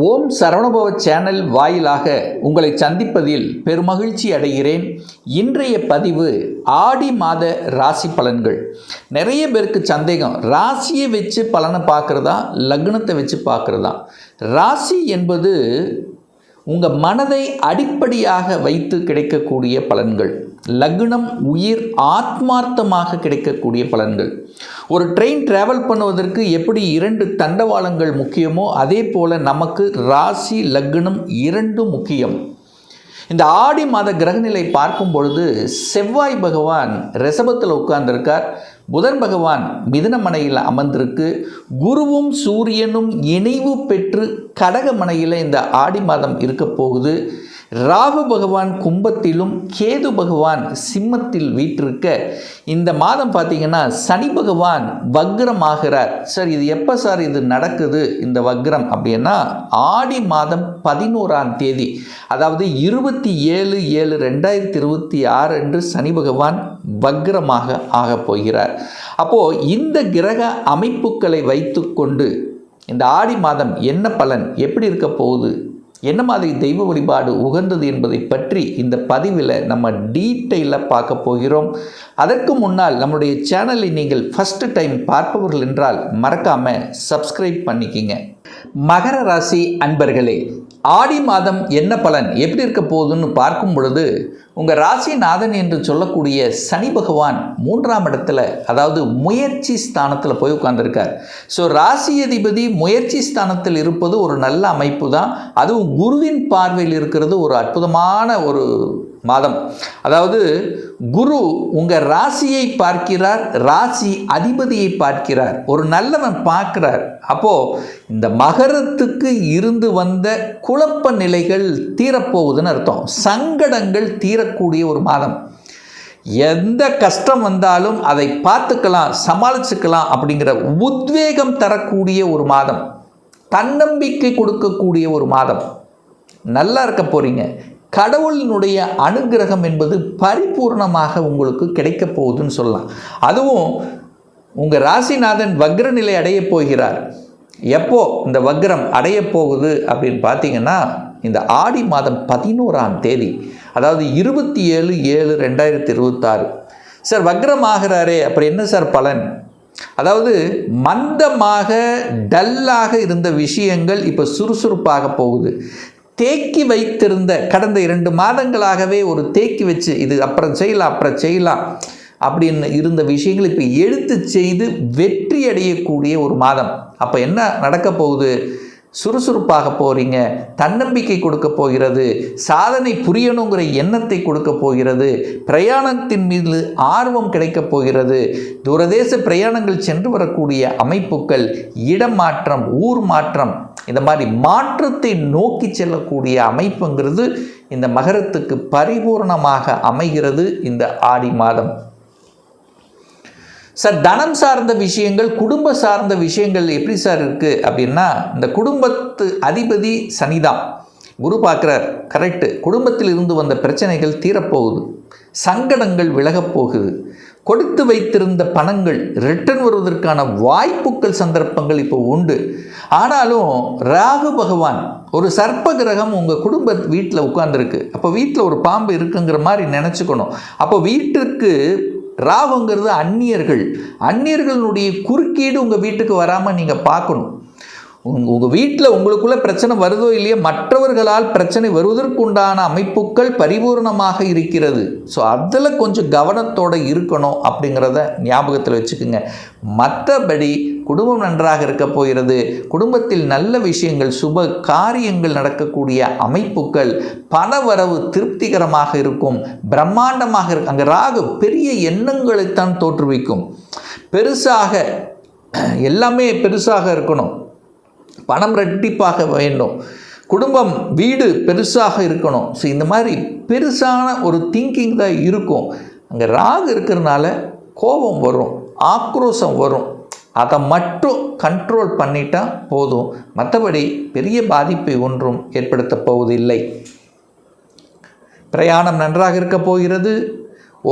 ஓம் Saravanabhava channel வாயிலாக உங்களை சந்திப்பதில் பெருமகிழ்ச்சி அடைகிறேன். இன்றைய பதிவு ஆடி மாத ராசி பலன்கள். நிறைய பேருக்கு சந்தேகம், ராசியை வச்சு பலனை பார்க்குறதா லக்னத்தை வச்சு பார்க்குறதா? ராசி என்பது உங்கள் மனதை அடிப்படையாக வைத்து கிடைக்கக்கூடிய பலன்கள். லக்னம் உயிர் ஆத்மார்த்தமாக கிடைக்கக்கூடிய பலன்கள். ஒரு ட்ரெயின் டிராவல் பண்ணுவதற்கு எப்படி 2 தண்டவாளங்கள் முக்கியமோ அதே போல் நமக்கு ராசி லக்னம் 2 முக்கியம். இந்த ஆடி மாத கிரகநிலை பார்க்கும் பொழுது செவ்வாய் பகவான் ரிஷபத்தில் உட்கார்ந்திருக்கார், புதன் பகவான் மிதுனமனையில் அமர்ந்திருக்கு, குருவும் சூரியனும் இணைவு பெற்று கடகமனையில் இந்த ஆடி மாதம் இருக்க போகுது. ராகு பகவான் கும்பத்திலும் கேது பகவான் சிம்மத்தில் வீற்றிருக்க இந்த மாதம் பார்த்தீங்கன்னா சனி பகவான் வக்ரமாகிறார். சார் இது எப்போ சார் இது நடக்குது இந்த வக்ரம் அப்படின்னா, ஆடி மாதம் 11ஆம் தேதி, அதாவது 27/7/2026 அன்று சனி பகவான் வக்ரமாக ஆகப் போகிறார். அப்போது இந்த கிரக அமைப்புகளை வைத்துக்கொண்டு இந்த ஆடி மாதம் என்ன பலன், எப்படி இருக்க போகுது, என்ன மாதிரி தெய்வ வழிபாடு உகந்தது என்பதை பற்றி இந்த பதிவில் நம்ம டீட்டெயிலாக பார்க்க போகிறோம். அதற்கு முன்னால் நம்முடைய சேனலை நீங்கள் ஃபஸ்ட்டு டைம் பார்ப்பவர்கள் என்றால் மறக்காமல் சப்ஸ்கிரைப் பண்ணிக்கிங்க. மகர ராசி அன்பர்களே, ஆடி மாதம் என்ன பலன் எப்படி இருக்க போகுதுன்னு பார்க்கும் பொழுது, உங்கள் ராசிநாதன் என்று சொல்லக்கூடிய சனி பகவான் 3ஆம் இடத்துல, அதாவது முயற்சி ஸ்தானத்தில் போய் உட்கார்ந்துருக்கார். ஸோ ராசி அதிபதி முயற்சி ஸ்தானத்தில் இருப்பது ஒரு நல்ல அமைப்பு தான். அதுவும் குருவின் பார்வையில் இருக்கிறது ஒரு அற்புதமான ஒரு மாதம். அதாவது குரு உங்கள் ராசியை பார்க்கிறார், ராசி அதிபதியை பார்க்கிறார், ஒரு நல்லவன் பார்க்கிறார். அப்போது இந்த மகரத்துக்கு இருந்து வந்த குழப்ப நிலைகள் தீரப்போகுதுன்னு அர்த்தம். சங்கடங்கள் தீரக்கூடிய ஒரு மாதம். எந்த கஷ்டம் வந்தாலும் அதை பார்த்துக்கலாம், சமாளிச்சுக்கலாம் அப்படிங்கிற உத்வேகம் தரக்கூடிய ஒரு மாதம், தன்னம்பிக்கை கொடுக்கக்கூடிய ஒரு மாதம். நல்லா இருக்க போகிறீங்க. கடவுளினுடைய அனுகிரகம் என்பது பரிபூர்ணமாக உங்களுக்கு கிடைக்க போகுதுன்னு சொல்லலாம். அதுவும் உங்கள் ராசிநாதன் வக்ர நிலை அடைய போகிறார். எப்போ இந்த வக்ரம் அடைய போகுது அப்படின்னு பார்த்தீங்கன்னா, இந்த ஆடி மாதம் 11ஆம் தேதி, அதாவது 27/7/2026. சார் வக்ரம் ஆகிறாரே, அப்புறம் என்ன சார் பலன்? அதாவது மந்தமாக டல்லாக இருந்த விஷயங்கள் இப்போ சுறுசுறுப்பாக போகுது. தேக்கி வைத்திருந்த கடந்த 2 மாதங்களாகவே ஒரு தேக்கி வச்சு இது அப்புறம் செய்யலாம் அப்படின்னு இருந்த விஷயங்கள் இப்போ எடுத்து செய்து வெற்றி அடையக்கூடிய ஒரு மாதம். அப்போ என்ன நடக்க போகுது? சுறுசுறுப்பாக போகிறீங்க, தன்னம்பிக்கை கொடுக்க போகிறது, சாதனை புரியணுங்கிற எண்ணத்தை கொடுக்க போகிறது, பிரயாணத்தின் மீது ஆர்வம் கிடைக்க போகிறது, தூரதேச பிரயாணங்கள் சென்று வரக்கூடிய அமைப்புகள், இடம் மாற்றம், ஊர் மாற்றம், இந்த மாதிரி மாற்றத்தை நோக்கி செல்லக்கூடிய அமைப்புங்கிறது இந்த மகரத்துக்கு பரிபூர்ணமாக அமைகிறது இந்த ஆடி மாதம். சார் தனம் சார்ந்த விஷயங்கள், குடும்ப சார்ந்த விஷயங்கள் எப்படி சார் இருக்குது அப்படின்னா, இந்த குடும்பத்து அதிபதி சனிதான், குரு பார்க்குறார். கரெக்டு. குடும்பத்தில் இருந்து வந்த பிரச்சனைகள் தீரப்போகுது, சங்கடங்கள் விலகப் போகுது, கொடுத்து வைத்திருந்த பணங்கள் ரிட்டர்ன் வருவதற்கான வாய்ப்புகள் சந்தர்ப்பங்கள் இப்போ உண்டு. ஆனாலும் ராகு பகவான் ஒரு சர்ப்ப கிரகம் உங்கள் குடும்ப வீட்டில் உட்கார்ந்துருக்கு. அப்போ வீட்டில் ஒரு பாம்பு இருக்குங்கிற மாதிரி நினச்சிக்கணும். அப்போ வீட்டிற்கு ராகுங்கிறது அந்நியர்களுடைய குறுக்கீடு உங்கள் வீட்டுக்கு வராமல் நீங்கள் பார்க்கணும். உங்கள் வீட்டில் உங்களுக்குள்ள பிரச்சனை வருதோ இல்லையோ, மற்றவர்களால் பிரச்சனை வருவதற்குண்டான அமைப்புகள் பரிபூர்ணமாக இருக்கிறது. ஸோ அதில் கொஞ்சம் கவனத்தோடு இருக்கணும் அப்படிங்கிறத ஞாபகத்தில் வச்சுக்கோங்க. மற்றபடி குடும்பம் நன்றாக இருக்க போகிறது. குடும்பத்தில் நல்ல விஷயங்கள், சுப காரியங்கள் நடக்கக்கூடிய அமைப்புகள், பணவரவு திருப்திகரமாக இருக்கும், பிரம்மாண்டமாக இருக்கும். அங்கே ராகு பெரிய எண்ணங்களைத்தான் தோற்றுவிக்கும். பெருசாக எல்லாமே பெருசாக இருக்கணும், பணம் ரெட்டிப்பாக வேண்டும், குடும்பம் வீடு பெருசாக இருக்கணும். ஸோ இந்த மாதிரி பெருசான ஒரு திங்கிங் தான் இருக்கும். அங்கே ராகு இருக்கிறதுனால கோபம் வரும், ஆக்ரோஷம் வரும். அதை மட்டும் கண்ட்ரோல் பண்ணிட்டா போதும். மற்றபடி பெரிய பாதிப்பை ஒன்றும் ஏற்படுத்த போவதில்லை. பிரயாணம் நன்றாக இருக்க போகிறது.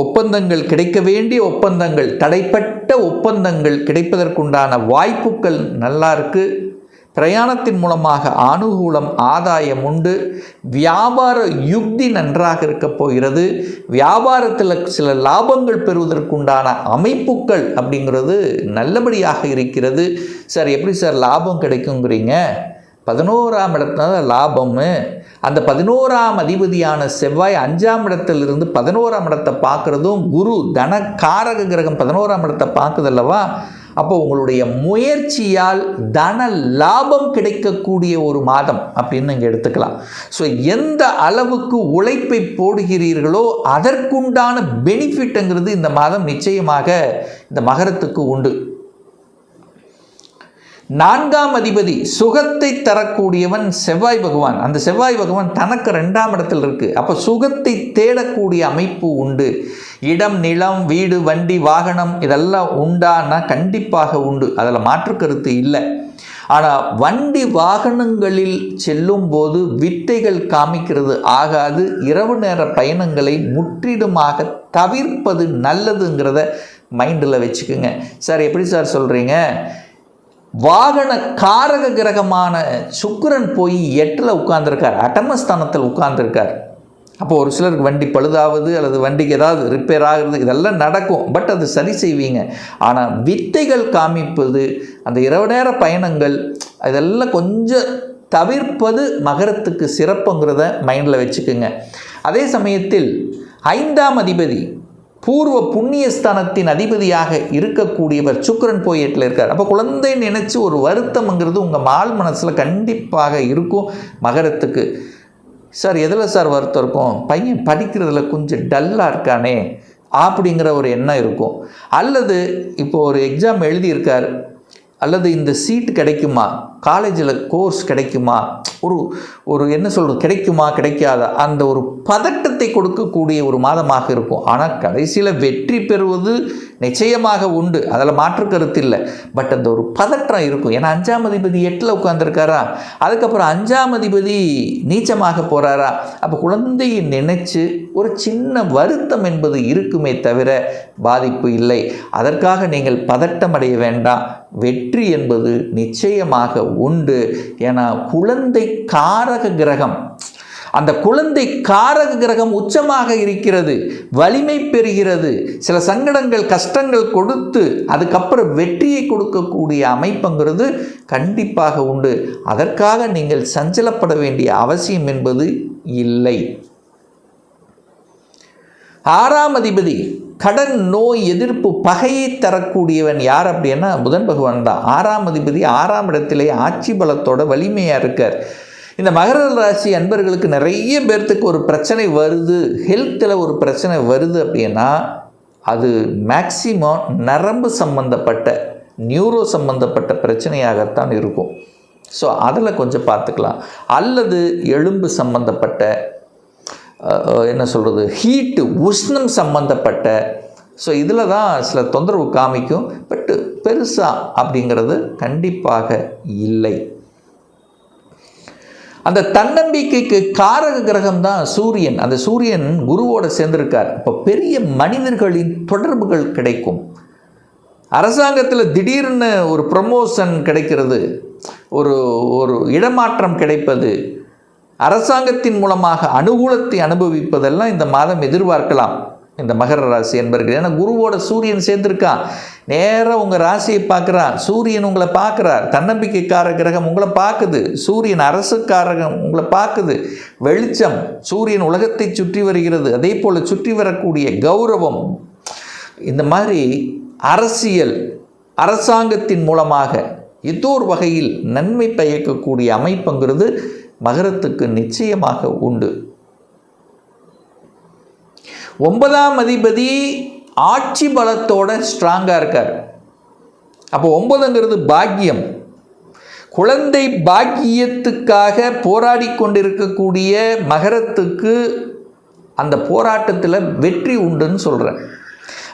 ஒப்பந்தங்கள் கிடைக்க வேண்டிய ஒப்பந்தங்கள், தடைப்பட்ட ஒப்பந்தங்கள் கிடைப்பதற்குண்டான வாய்ப்புகள் நல்லா இருக்குது. பிரயாணத்தின் மூலமாக அனுகூலம், ஆதாயம் உண்டு. வியாபார யுக்தி நன்றாக இருக்க போகிறது. வியாபாரத்தில் சில லாபங்கள் பெறுவதற்குண்டான அமைப்புகள் அப்படிங்கிறது நல்லபடியாக இருக்கிறது. சார் எப்படி சார் லாபம் கிடைக்குங்கிறீங்க? 11ஆம் இடத்துல லாபம். அந்த 11ஆம் அதிபதியான செவ்வாய் 5ஆம் இடத்திலிருந்து 11ஆம் இடத்தை பார்க்குறதும், குரு தன காரக கிரகம் 11ஆம் இடத்தை பார்க்குதல்லவா, அப்போ உங்களுடைய முயற்சியால் தன லாபம் கிடைக்கக்கூடிய ஒரு மாதம் அப்படின்னு இங்கே எடுத்துக்கலாம். ஸோ எந்த அளவுக்கு உழைப்பை போடுகிறீர்களோ அதற்குண்டான பெனிஃபிட்டுங்கிறது இந்த மாதம் நிச்சயமாக இந்த மகரத்துக்கு உண்டு. 4ஆம் அதிபதி சுகத்தை தரக்கூடியவன் செவ்வாய் பகவான். அந்த செவ்வாய் பகவான் தனக்கு 2ஆம் இடத்தில் இருக்கு. அப்போ சுகத்தை தேடக்கூடிய அமைப்பு உண்டு. இடம், நிலம், வீடு, வண்டி, வாகனம் இதெல்லாம் உண்டானா கண்டிப்பாக உண்டு, அதில் மாற்று கருத்து இல்லை. ஆனால் வண்டி வாகனங்களில் செல்லும் போது வித்தைகள் காமிக்கிறது ஆகாது. இரவு நேர பயணங்களை முற்றிலுமாக தவிர்ப்பது நல்லதுங்கிறத மைண்டில் வச்சுக்கோங்க. சார் எப்படி சார் சொல்கிறீங்க? வாகன காரக கிரகமான சுக்கிரன் போய் 8ல் உட்கார்ந்துருக்கார், அட்டமஸ்தானத்தில் உட்கார்ந்துருக்கார். அப்போ ஒரு சிலருக்கு வண்டி பழுதாவது அல்லது வண்டிக்கு ஏதாவது ரிப்பேர் ஆகுறது இதெல்லாம் நடக்கும். பட் அது சரி செய்வீங்க. ஆனால் வித்தைகள் காமிப்பது, அந்த இரவு நேர பயணங்கள் இதெல்லாம் கொஞ்சம் தவிர்ப்பது மகரத்துக்கு சிறப்புங்கிறத மைண்டில் வச்சுக்கோங்க. அதே சமயத்தில் 5ஆம் அதிபதி பூர்வ புண்ணியஸ்தானத்தின் அதிபதியாக இருக்கக்கூடியவர் சுக்கிரன் போய் 8ல் இருக்கார். அப்போ குழந்தை நினைச்சு ஒரு வருத்தம்ங்கிறது உங்கள் ஆள் மனசில் கண்டிப்பாக இருக்கும் மகரத்துக்கு. சார் எதில் சார் வருத்தம் இருக்கும்? பையன் படிக்கிறதுல கொஞ்சம் டல்லாக இருக்கானே அப்படிங்கிற ஒரு எண்ணம் இருக்கும். அல்லது இப்போ ஒரு எக்ஸாம் எழுதியிருக்கார், அல்லது இந்த சீட்டு கிடைக்குமா, காலேஜில் கோர்ஸ் கிடைக்குமா, ஒரு என்ன சொல்கிறது, கிடைக்குமா கிடைக்காதா, அந்த ஒரு பதட்டத்தை கொடுக்கக்கூடிய ஒரு மாதமாக இருக்கும். ஆனால் கடைசியில் வெற்றி பெறுவது நிச்சயமாக உண்டு, அதில் மாற்று கருத்து இல்லை. பட் அந்த ஒரு பதற்றம் இருக்கும். ஏன்னா 5ஆம் அதிபதி 8ல் உட்காந்துருக்காரா, அதுக்கப்புறம் 5ஆம் அதிபதி நீச்சமாக போகிறாரா. அப்போ குழந்தையை நினைச்சு ஒரு சின்ன வருத்தம் என்பது இருக்குமே தவிர பாதிப்பு இல்லை. அதற்காக நீங்கள் பதட்டம் அடைய வேண்டாம். வெற்றி என்பது நிச்சயமாக உண்டு. ஏன்னா குழந்தை காரக கிரகம், அந்த குழந்தை காரக கிரகம் உச்சமாக இருக்கிறது, வலிமை பெறுகிறது. சில சங்கடங்கள், கஷ்டங்கள் கொடுத்து அதுக்கப்புறம் வெற்றியை கொடுக்கக்கூடிய அமைப்புங்கிறது கண்டிப்பாக உண்டு. அதற்காக நீங்கள் சஞ்சலப்பட வேண்டிய அவசியம் என்பது இல்லை. 6ஆம் அதிபதி கடன், நோய், எதிர்ப்பு, பகையை தரக்கூடியவன் யார் அப்படின்னா புதன் பகவான் தான். 6ஆம் அதிபதி 6ஆம் இடத்திலே ஆட்சி பலத்தோட வலிமையாக இருக்கார். இந்த மகர ராசி அன்பர்களுக்கு நிறைய பேர்த்துக்கு ஒரு பிரச்சனை வருது, ஹெல்த்தில் ஒரு பிரச்சனை வருது அப்படின்னா அது மேக்சிமம் நரம்பு சம்பந்தப்பட்ட, நியூரோ சம்பந்தப்பட்ட பிரச்சனையாகத்தான் இருக்கும். ஸோ அதில் கொஞ்சம் பார்த்துக்கலாம். அல்லது எலும்பு சம்பந்தப்பட்ட, என்ன சொல்கிறது, ஹீட்டு, உஷ்ணம் சம்பந்தப்பட்ட, ஸோ இதில் தான் சில தொந்தரவு காமிக்கும். பட்டு பெருசாக அப்படிங்கிறது கண்டிப்பாக இல்லை. அந்த தன்னம்பிக்கைக்கு காரக கிரகம் தான் சூரியன். அந்த சூரியன் குருவோடு சேர்ந்திருக்கார். இப்போ பெரிய மனிதர்களின் தொடர்புகள் கிடைக்கும். அரசாங்கத்தில் திடீர்னு ஒரு ப்ரமோஷன் கிடைக்கிறது, ஒரு இடமாற்றம் கிடைப்பது, அரசாங்கத்தின் மூலமாக அனுகூலத்தை அனுபவிப்பதெல்லாம் இந்த மாதம் எதிர்பார்க்கலாம் இந்த மகர ராசி என்பர்கள். ஏன்னா குருவோட சூரியன் சேர்ந்திருக்கான், நேராக உங்கள் ராசியை பார்க்குறான். சூரியன் உங்களை பார்க்குறார், தன்னம்பிக்கைக்கார கிரகம் உங்களை பார்க்குது. சூரியன் அரசுக்காரகம் உங்களை பார்க்குது. வெளிச்சம், சூரியன் உலகத்தை சுற்றி வருகிறது. அதே போல் சுற்றி வரக்கூடிய கௌரவம், இந்த மாதிரி அரசியல், அரசாங்கத்தின் மூலமாக ஏதோ ஒரு வகையில் நன்மை பயக்கக்கூடிய அமைப்புங்கிறது மகரத்துக்கு நிச்சயமாக உண்டு. 9ஆம் அதிபதி ஆட்சி பலத்தோட ஸ்ட்ராங்காக இருக்கார். அப்போ 9ங்கிறது பாக்கியம். குழந்தை பாக்கியத்துக்காக போராடி கொண்டிருக்கக்கூடிய மகரத்துக்கு அந்த போராட்டத்தில் வெற்றி உண்டுன்னு சொல்கிறேன்.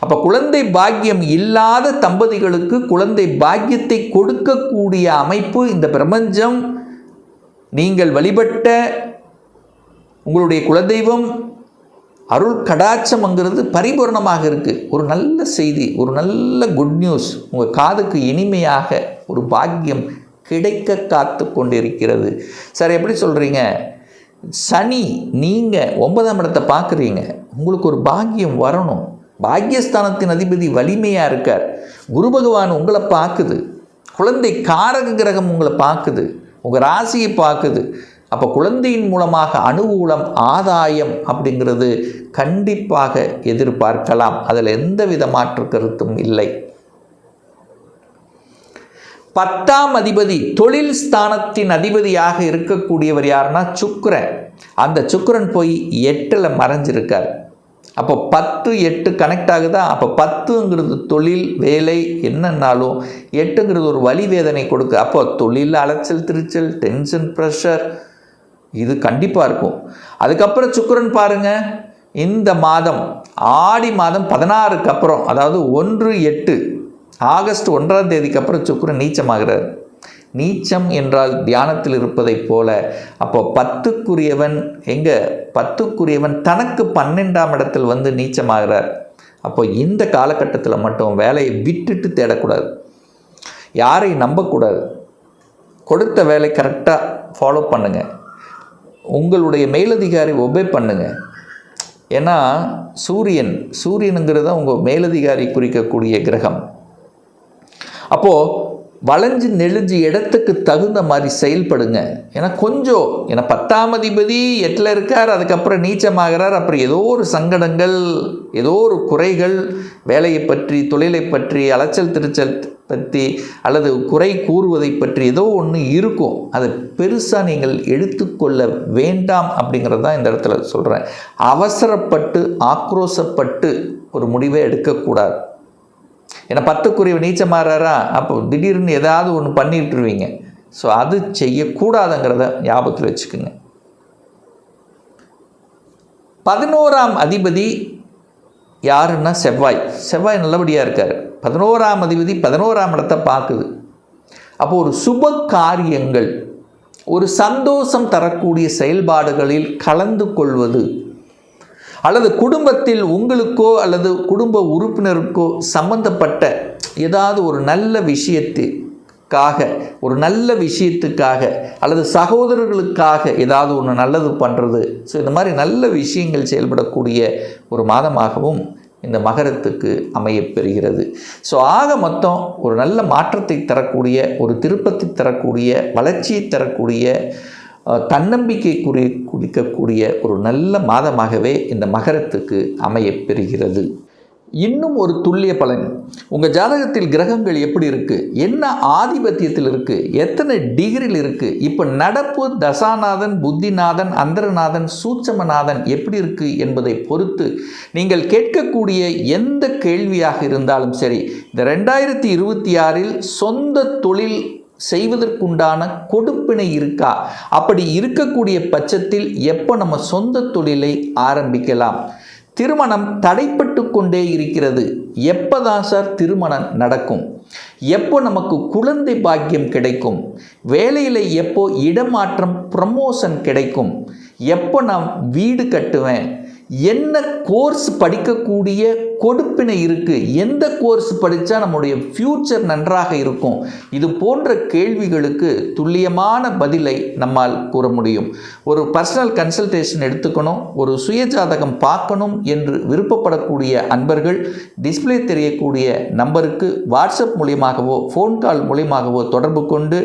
அப்போ குழந்தை பாக்கியம் இல்லாத தம்பதிகளுக்கு குழந்தை பாக்கியத்தை கொடுக்கக்கூடிய அமைப்பு இந்த பிரபஞ்சம், நீங்கள் வழிபட்ட உங்களுடைய குலதெய்வம் அருள் கடாட்சம்ங்கிறது பரிபூர்ணமாக இருக்குது. ஒரு நல்ல செய்தி, ஒரு நல்ல குட் நியூஸ் உங்கள் காதுக்கு இனிமையாக ஒரு பாக்கியம் கிடைக்க காத்து கொண்டிருக்கிறது. சார் எப்படி சொல்கிறீங்க? சனி நீங்கள் 9ஆம் இடத்தை பார்க்குறீங்க, உங்களுக்கு ஒரு பாக்கியம் வரணும். பாக்கியஸ்தானத்தின் அதிபதி வலிமையாக இருக்கார். குரு பகவான் உங்களை பார்க்குது, குழந்தை காரக கிரகம் உங்களை பார்க்குது, உங்கள் ராசியை பார்க்குது. அப்போ குழந்தையின் மூலமாக அனுகூலம், ஆதாயம் அப்படிங்கிறது கண்டிப்பாக எதிர்பார்க்கலாம். அதில் எந்தவித மாற்று கருத்தும் இல்லை. 10ஆம் அதிபதி தொழில் ஸ்தானத்தின் அதிபதியாக இருக்கக்கூடியவர் யாருன்னா சுக்கிரன். அந்த சுக்கிரன் போய் 8ல் மறைஞ்சிருக்கார். அப்போ 10 8 கனெக்ட் ஆகுதா? அப்போ 10ங்கிறது தொழில், வேலை என்னன்னாலும் 8ங்கிறது ஒரு வலி வேதனை கொடுக்கு. அப்போ தொழில் அலைச்சல், திருச்சல், டென்ஷன், ப்ரெஷர் இது கண்டிப்பாக இருக்கும். அதுக்கப்புறம் சுக்கிரன் பாருங்கள், இந்த மாதம் ஆடி மாதம் 16க்கு அப்புறம், அதாவது 1/8 ஆகஸ்ட் 1ஆம் தேதிக்கு அப்புறம் சுக்கிரன் நீச்சமாகிறார். நீச்சம் என்றால் தியானத்தில் இருப்பதைப் போல. அப்போ 10க்குரியவன் எங்கே? 10க்குரியவன் தனக்கு 12ஆம் இடத்தில் வந்து நீச்சமாகிறார். அப்போ இந்த காலகட்டத்தில் மட்டும் வேலையை விட்டுட்டு தேடக்கூடாது, யாரையும் நம்பக்கூடாது. கொடுத்த வேலை கரெக்டாக ஃபாலோ பண்ணுங்கள், உங்களுடைய மேலதிகாரி ஒபே பண்ணுங்கள். ஏன்னா சூரியனுங்கிறது தான் உங்கள் மேலதிகாரி குறிக்கக்கூடிய கிரகம். அப்போது வளைஞ்சு நெளிஞ்சு இடத்துக்கு தகுந்த மாதிரி செயல்படுங்க. ஏன்னா 10ஆம் அதிபதி 8ல் இருக்கார், அதுக்கப்புறம் நீச்சமாகிறார். அப்புறம் ஏதோ ஒரு சங்கடங்கள், ஏதோ ஒரு குறைகள், வேலையை பற்றி, தொழிலை பற்றி, அலைச்சல் திருச்சல் பற்றி, அல்லது குறை கூறுவதை பற்றி ஏதோ ஒன்று இருக்கும். அதை பெருசாக நீங்கள் எடுத்துக்கொள்ள வேண்டாம் அப்படிங்கிறது தான் இந்த இடத்துல சொல்கிறேன். அவசரப்பட்டு ஆக்ரோஷப்பட்டு ஒரு முடிவை எடுக்கக்கூடாது. ஏன்னா 10க்குரிய நீச்சமாகறாரா, அப்போ திடீர்னு ஏதாவது ஒன்று பண்ணிட்டுருவீங்க. ஸோ அது செய்யக்கூடாதுங்கிறத ஞாபகத்தில் வச்சுக்கோங்க. 11ஆம் அதிபதி யாருன்னா செவ்வாய். செவ்வாய் நல்லபடியாக இருக்கார். 11ஆம் அதிபதி 11ஆம் இடத்தை பார்க்குது. அப்போது ஒரு சுப காரியங்கள், ஒரு சந்தோஷம் தரக்கூடிய செயல்பாடுகளில் கலந்து கொள்வது, அல்லது குடும்பத்தில் உங்களுக்கோ அல்லது குடும்ப உறுப்பினருக்கோ சம்பந்தப்பட்ட ஏதாவது ஒரு நல்ல விஷயத்துக்காக அல்லது சகோதரர்களுக்காக ஏதாவது ஒன்று நல்லது பண்ணுறது. ஸோ இந்த மாதிரி நல்ல விஷயங்கள் செயல்படக்கூடிய ஒரு மாதமாகவும் இந்த மகரத்துக்கு அமையப்பெறுகிறது. ஸோ ஆக மொத்தம் ஒரு நல்ல மாற்றத்தை தரக்கூடிய, ஒரு திருப்பத்தை தரக்கூடிய, வளர்ச்சியை தரக்கூடிய, தன்னம்பிக்கை குறிக்கக்கூடிய ஒரு நல்ல மாதமாகவே இந்த மகரத்துக்கு அமையப்பெறுகிறது. இன்னும் ஒரு துல்லிய பலன், உங்கள் ஜாதகத்தில் கிரகங்கள் எப்படி இருக்குது, என்ன ஆதிபத்தியத்தில் இருக்குது, எத்தனை டிகிரியில் இருக்குது, இப்போ நடப்பு தசாநாதன், புத்திநாதன், அந்தரநாதன், சூட்சமநாதன் எப்படி இருக்குது என்பதை பொறுத்து நீங்கள் கேட்கக்கூடிய எந்த கேள்வியாக இருந்தாலும் சரி, இந்த 2026இல் சொந்த தொழில் செய்வதற்குண்டான கொடுப்பினை இருக்கா, அப்படி இருக்கக்கூடிய பட்சத்தில் எப்போ நம்ம சொந்த தொழிலை ஆரம்பிக்கலாம், திருமணம் தடைப்பட்டு கொண்டே இருக்கிறது, எப்போதான் சார் திருமணம் நடக்கும், எப்போ நமக்கு குழந்தை பாக்கியம் கிடைக்கும், வேலையில் எப்போ இடமாற்றம் ப்ரமோஷன் கிடைக்கும், எப்போ நான் வீடு கட்டுவேன், என்ன கோர்ஸ் படிக்கக்கூடிய கொடுப்பினை இருக்குது, எந்த கோர்ஸ் படித்தா நம்முடைய ஃப்யூச்சர் நன்றாக இருக்கும், இது போன்ற கேள்விகளுக்கு துல்லியமான பதிலை நம்மால் கூற முடியும். ஒரு பர்சனல் கன்சல்டேஷன் எடுத்துக்கணும், ஒரு சுயஜாதகம் பார்க்கணும் என்று விருப்பப்படக்கூடிய அன்பர்கள் டிஸ்பிளே தெரியக்கூடிய நம்பருக்கு வாட்ஸ்அப் மூலியமாகவோ ஃபோன் கால் மூலியமாகவோ தொடர்பு கொண்டு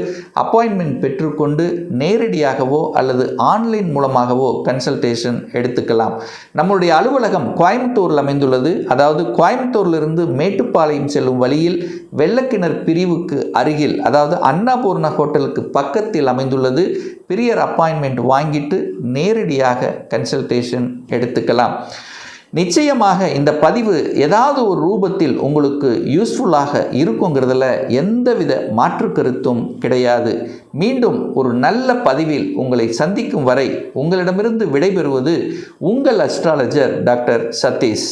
அப்பாயின்மெண்ட் பெற்றுக்கொண்டு நேரடியாகவோ அல்லது ஆன்லைன் மூலமாகவோ கன்சல்டேஷன் எடுத்துக்கலாம். நம்முடைய அலுவலகம் கோயம்புத்தூரில் அமைந்துள்ளது. அதாவது கோயம்புத்தூரிலிருந்து மேட்டுப்பாளையம் செல்லும் வழியில் வெள்ளக்கிணர் பிரிவுக்கு அருகில், அதாவது அன்னபூர்ணா ஹோட்டலுக்கு பக்கத்தில் அமைந்துள்ளது. பிரியர் அப்பாயின்மெண்ட் வாங்கிட்டு நேரடியாக கன்சல்டேஷன் எடுத்துக்கலாம். நிச்சயமாக இந்த பதிவு ஏதாவது ஒரு ரூபத்தில் உங்களுக்கு யூஸ்ஃபுல்லாக இருக்குங்கிறதுல எந்தவித மாற்று கருத்தும் கிடையாது. மீண்டும் ஒரு நல்ல பதிவில் உங்களை சந்திக்கும் வரை உங்களிடமிருந்து விடைபெறுவது உங்கள் அஸ்ட்ராலஜர் டாக்டர் சதீஷ்.